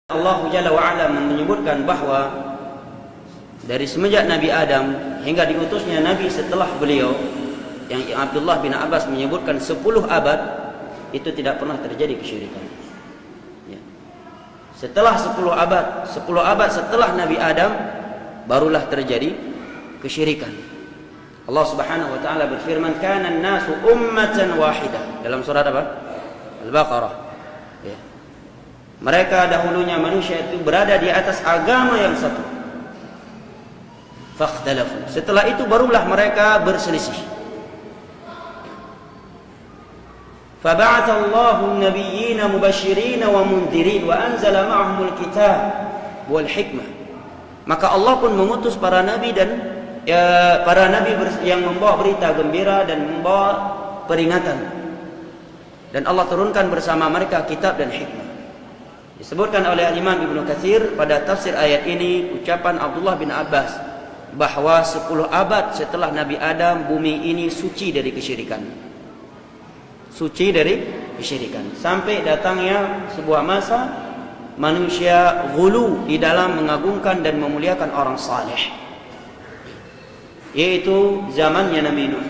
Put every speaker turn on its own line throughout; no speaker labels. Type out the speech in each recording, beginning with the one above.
Allah Jalla wa'ala menyebutkan bahwa dari semenjak Nabi Adam hingga diutusnya Nabi setelah beliau, yang Abdullah bin Abbas menyebutkan 10 abad, itu tidak pernah terjadi kesyirikan. Ya. Setelah 10 abad setelah Nabi Adam, barulah terjadi kesyirikan. Allah Subhanahu wa taala berfirman, "Kana an-nasu ummatan wahidah." Dalam surat apa? Al-Baqarah. Ya. Mereka dahulunya manusia itu berada di atas agama yang satu. Fakhtalafu. Setelah itu barulah mereka berselisih. Fab'atha Allahu an-nabiyyina mubasysyirin wa mundhirin wa anzala ma'ahumul kitab wal hikmah. Maka Allah pun mengutus para nabi dan para nabi yang membawa berita gembira dan membawa peringatan. Dan Allah turunkan bersama mereka kitab dan hikmah. Disebutkan oleh Imam Ibnu Katsir pada tafsir ayat ini ucapan Abdullah bin Abbas bahwa 10 abad setelah Nabi Adam bumi ini suci dari kesyirikan. Suci dari kesyirikan. Sampai datangnya sebuah masa manusia ghulu di dalam mengagungkan dan memuliakan orang saleh. Yaitu zamannya Nabi Nuh.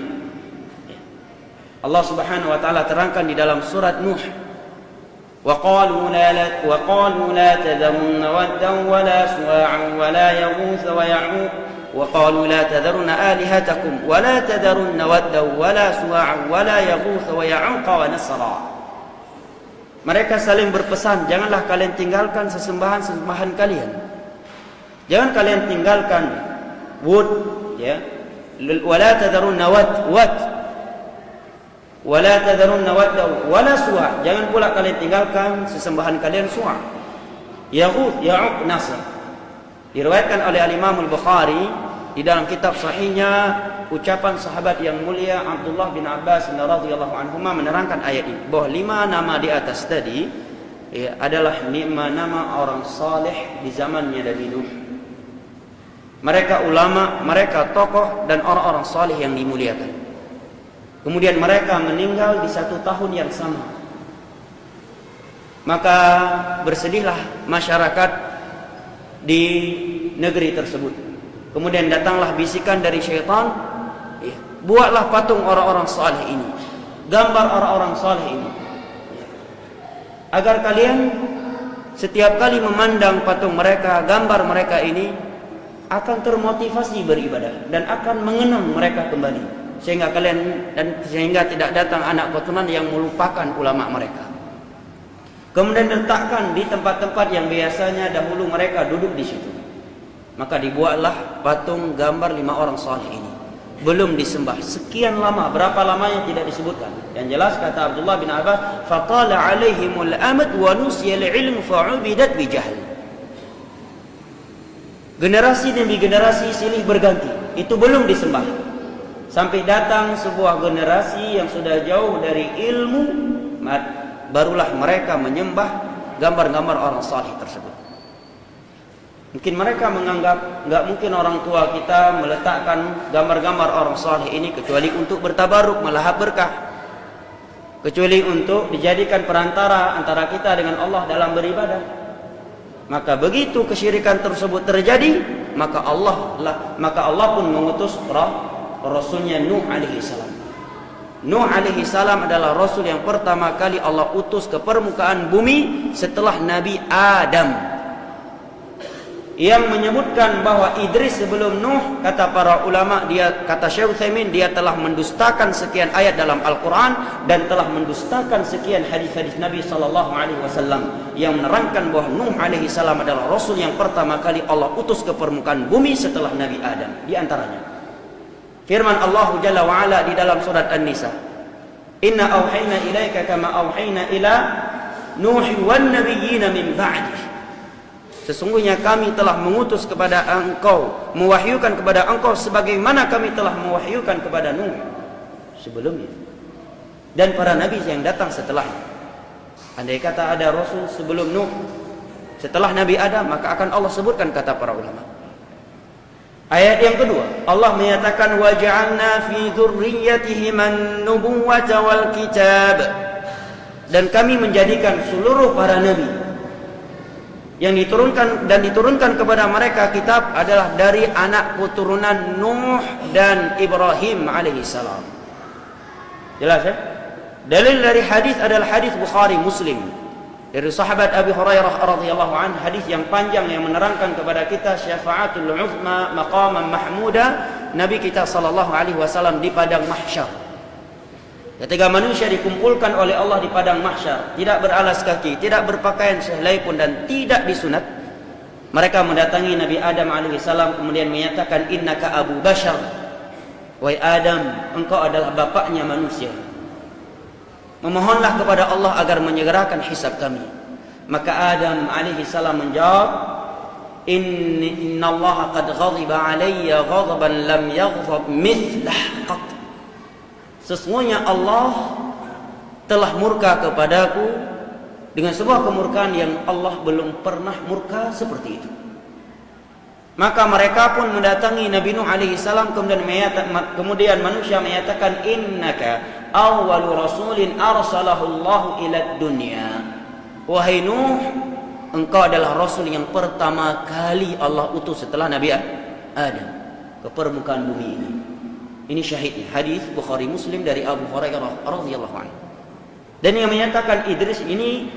Allah Subhanahu wa taala terangkan di dalam surat Nuh, وقالوا لا تذرن ودا ولا سواعا ولا يغوث ويعوق وقالوا لا تذرن آلهتكم ولا تذرن ودا ولا سواعا ولا يغوث ويعوق ونسرا. Mereka saling berpesan, janganlah kalian tinggalkan sesembahan kalian. Jangan kalian tinggalkan Wud, ya. Wala tadharunna wad wala tadharunna wadda wala suwa. Jangan pula kalian tinggalkan sesembahan kalian suwa. Yaghut, Ya'uq, Nasr. Diriwayatkan oleh Al-Imam Al-Bukhari di dalam kitab sahihnya ucapan sahabat yang mulia Abdullah bin Abbas radhiyallahu anhuma menerangkan ayat ini bahwa 5 nama di atas tadi adalah 5 nama orang saleh di zamannya Nabi Nuh. Mereka ulama, mereka tokoh dan orang-orang saleh yang dimuliakan. Kemudian mereka meninggal di 1 tahun yang sama. Maka bersedihlah masyarakat di negeri tersebut. Kemudian datanglah bisikan dari syaitan, buatlah patung orang-orang saleh ini, gambar orang-orang saleh ini, agar kalian setiap kali memandang patung mereka, gambar mereka ini, akan termotivasi beribadah dan akan mengenang mereka kembali. Sehingga tidak datang anak keturunan yang melupakan ulama mereka. Kemudian letakkan di tempat-tempat yang biasanya dahulu mereka duduk di situ. Maka dibuatlah patung gambar 5 orang saleh ini. Belum disembah sekian lama, berapa lamanya tidak disebutkan. Yang jelas kata Abdullah bin Abbas, "Fatala 'alaihimul amad wa nusiya al-'ilm fa'ubidat bi jahl." Generasi demi generasi silih berganti, itu belum disembah. Sampai datang sebuah generasi yang sudah jauh dari ilmu, barulah mereka menyembah gambar-gambar orang saleh tersebut. Mungkin mereka menganggap nggak mungkin orang tua kita meletakkan gambar-gambar orang saleh ini kecuali untuk bertabaruk, melahap berkah, kecuali untuk dijadikan perantara antara kita dengan Allah dalam beribadah. Maka begitu kesyirikan tersebut terjadi, maka Allah pun mengutus Rasulnya Nuh alaihi salam. Nuh alaihi salam adalah Rasul yang pertama kali Allah utus ke permukaan bumi setelah Nabi Adam. Yang menyebutkan bahwa Idris sebelum Nuh, kata para ulama, kata Syekh Utsaimin, dia telah mendustakan sekian ayat dalam Al-Quran dan telah mendustakan sekian hadis-hadis Nabi SAW yang menerangkan bahwa Nuh alaihi salam adalah Rasul yang pertama kali Allah utus ke permukaan bumi setelah Nabi Adam. Di antaranya firman Allah Jalla wa'ala di dalam surat An-Nisa, "Inna awhayna ilaika kama awhayna ila Nuhi wan nabiyyina min ba'di." Sesungguhnya kami telah mengutus kepada engkau, mewahyukan kepada engkau sebagaimana kami telah mewahyukan kepada Nuh sebelumnya dan para nabi yang datang setelahnya. Andai kata ada Rasul sebelum Nuh, setelah Nabi Adam, maka akan Allah sebutkan, kata para ulama. Ayat yang kedua, Allah menyatakan waja'alna fi dzurriyyatihi man-nubuwwata wal kitab. Dan kami menjadikan seluruh para nabi Yang diturunkan kepada mereka kitab adalah dari anak keturunan Nuh dan Ibrahim alaihissalam. Jelas ya? Dalil dari hadis adalah hadis Bukhari Muslim dari sahabat Abi Hurairah radhiyallahu anhu, hadis yang panjang yang menerangkan kepada kita syafa'atul uzma maqaman mahmuda Nabi kita sallallahu alaihi wasallam di padang mahsyar. Ketika manusia dikumpulkan oleh Allah di padang mahsyar, tidak beralas kaki, tidak berpakaian sehelai pun dan tidak disunat, mereka mendatangi Nabi Adam alaihissalam kemudian menyatakan, innaka Abu Bashar, wahai Adam, engkau adalah bapaknya manusia. Memohonlah kepada Allah agar menyegerakan hisab kami. Maka Adam alaihissalam menjawab, innallaha qad ghadiba alayya ghadaban lam yaghdab mithlah qat. Sesungguhnya Allah telah murka kepadaku dengan sebuah kemurkaan yang Allah belum pernah murka seperti itu. Maka mereka pun mendatangi Nabi Nuh alaihi salam kemudian manusia menyatakan, innaka awwalu rasulin arsalahu Allah ila dunya. Wahai Nuh, engkau adalah rasul yang pertama kali Allah utus setelah Nabi Adam ke permukaan bumi ini. Ini syahidnya, hadis Bukhari Muslim dari Abu Hurairah radhiyallahu anhu. Dan yang menyatakan Idris ini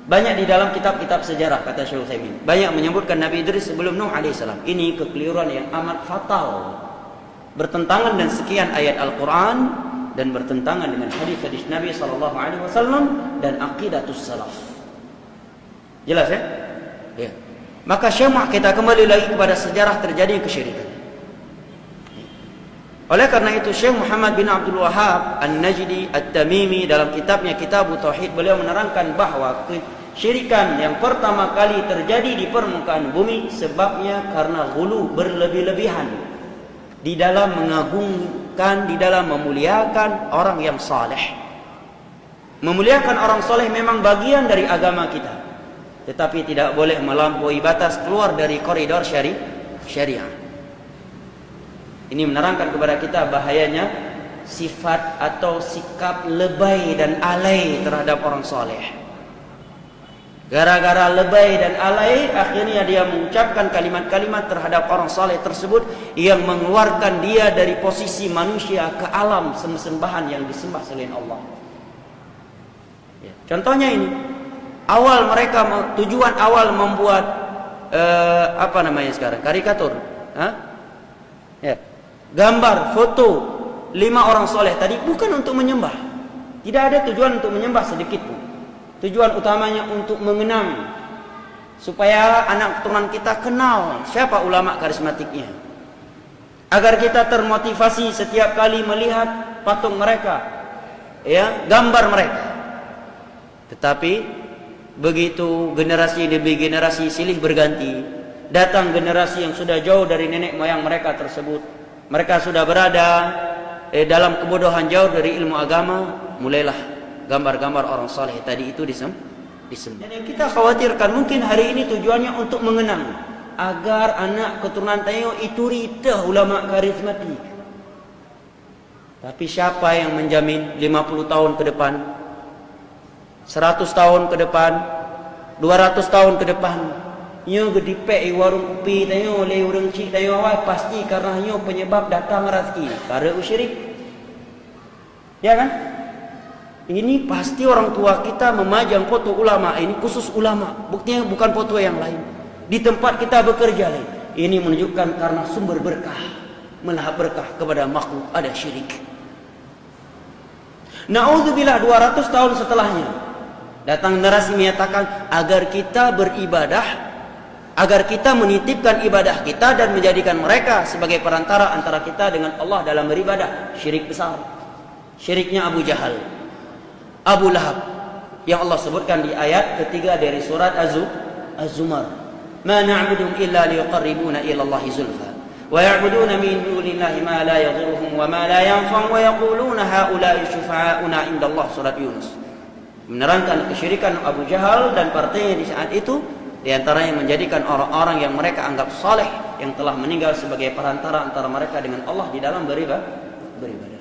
banyak di dalam kitab-kitab sejarah, kata Syekh Utsaimin. Banyak menyebutkan Nabi Idris sebelum Nuh alaihissalam. Ini kekeliruan yang amat fatal, bertentangan dengan sekian ayat Al-Quran dan bertentangan dengan hadis-hadis Nabi sallallahu alaihi wasallam dan aqidatus salaf. Jelas ya? Ya. Maka syamah kita kembali lagi kepada sejarah terjadi kesyirikan. Oleh karena itu Syekh Muhammad bin Abdul Wahhab An-Najdi At-Tamimi dalam kitabnya Kitabut Tauhid, beliau menerangkan bahwa kesyirikan yang pertama kali terjadi di permukaan bumi sebabnya karena ghulu, berlebih-lebihan di dalam mengagungkan, di dalam memuliakan orang yang saleh. Memuliakan orang saleh memang bagian dari agama kita, tetapi tidak boleh melampaui batas, keluar dari koridor syariah. Ini menerangkan kepada kita bahayanya sifat atau sikap lebay dan alay terhadap orang soleh. Gara-gara lebay dan alay, akhirnya dia mengucapkan kalimat-kalimat terhadap orang soleh tersebut yang mengeluarkan dia dari posisi manusia ke alam sembahan yang disembah selain Allah. Ya. Contohnya ini, tujuan awal membuat apa namanya sekarang, karikatur, ya, gambar, foto 5 orang soleh tadi bukan untuk menyembah. Tidak ada tujuan untuk menyembah sedikit pun. Tujuan utamanya untuk mengenang, supaya anak keturunan kita kenal siapa ulama karismatiknya, agar kita termotivasi setiap kali melihat patung mereka, ya, gambar mereka. Tetapi begitu generasi demi generasi silih berganti, datang generasi yang sudah jauh dari nenek moyang mereka tersebut, mereka sudah berada dalam kebodohan jauh dari ilmu agama, mulailah gambar-gambar orang saleh tadi itu disembah. Dan yang kita khawatirkan mungkin hari ini tujuannya untuk mengenang, agar anak keturunan tayo itu rita ulama karismatik. Tapi siapa yang menjamin 50 tahun ke depan, 100 tahun ke depan, 200 tahun ke depan, nyo gedipek warung kopi tayo le urang cik tayo awal pasti karena nyo penyebab datang rezeki karena syirik. Ya kan? Ini pasti orang tua kita memajang foto ulama, ini khusus ulama, buktinya bukan foto yang lain. Di tempat kita bekerja lain. Ini menunjukkan karena sumber berkah, melahap berkah kepada makhluk ada syirik. Na'udzubillah 200 tahun setelahnya datang generasi menyatakan agar kita beribadah, agar kita menitipkan ibadah kita dan menjadikan mereka sebagai perantara antara kita dengan Allah dalam beribadah. Syirik besar. Syiriknya Abu Jahal, Abu Lahab, yang Allah sebutkan di ayat ketiga dari surat Az-Zumar. Ma na'buduhum illa liyuqarribuna ila Allahi zulfa wa ya'buduna min dunillahi ma la yadhurruhum wa ma la yanfa'uhum wa yaquluna haula'i syufa'auna indallah. Surat Yunus menerangkan kesyirikan Abu Jahal dan partainya di saat itu. Di antaranya menjadikan orang-orang yang mereka anggap saleh yang telah meninggal sebagai perantara antara mereka dengan Allah di dalam beribadah.